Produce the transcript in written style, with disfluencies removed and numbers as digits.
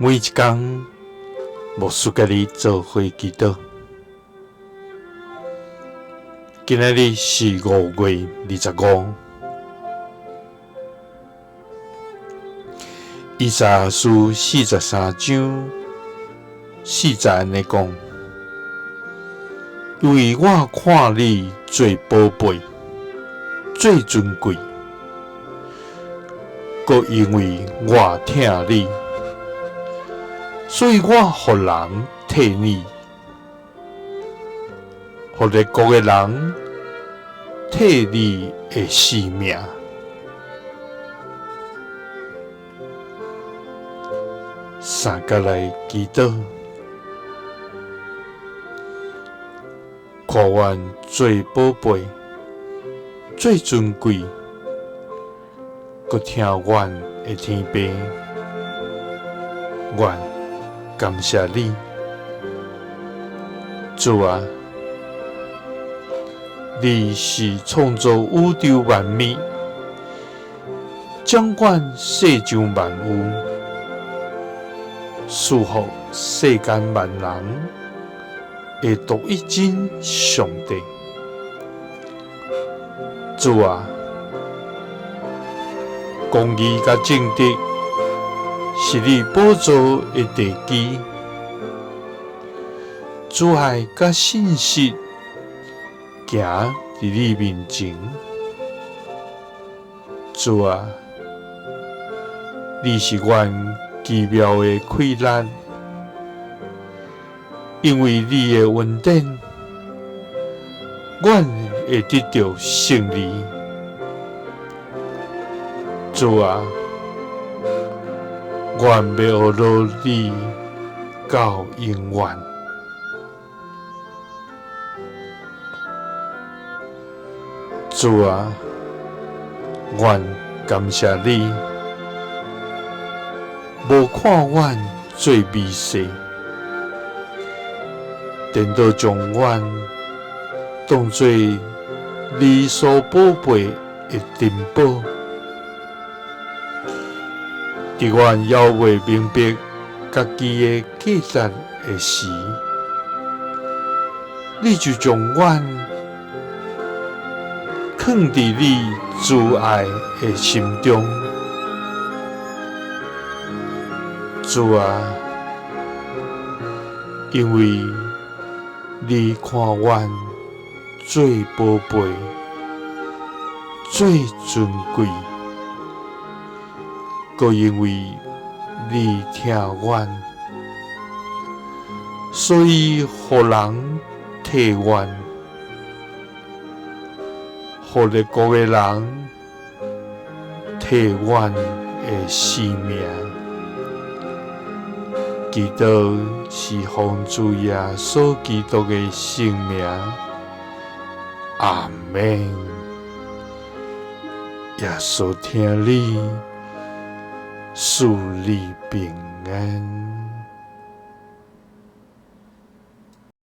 每一天，牧师甲你做伙祈祷。今仔日是5月25。以赛亚书43章40安尼讲：因为我看你最宝贝、最尊贵，搁因为我疼你，所以我互人替你，互列国的人替你的性命。三甲来祈祷，看阮最宝贝、最尊贵，搁听阮的天父，阮感谢你，主啊！你是创造宇宙万物、掌管世上万物、赐福世间万人的独一真上帝。主啊，公义甲正直是你宝座的地基，主爱甲信实行伫你面前。主啊，你是阮奇妙的溃烂，因为你的恩典，阮会得到胜利。主啊，阮要努力到永远。主啊，阮感谢你，无看阮做微细，颠倒将阮当作你所宝贝的珍宝。伫阮还未明白家己的价值的时，你就将阮放伫你慈爱的心中。主啊，因为你看阮最宝贝、最尊贵，搁因为你疼阮，所以互人替阮，互列国的人替阮的性命。祈祷是奉主耶稣基督的圣名，阿门。耶稣听你，赐你平安。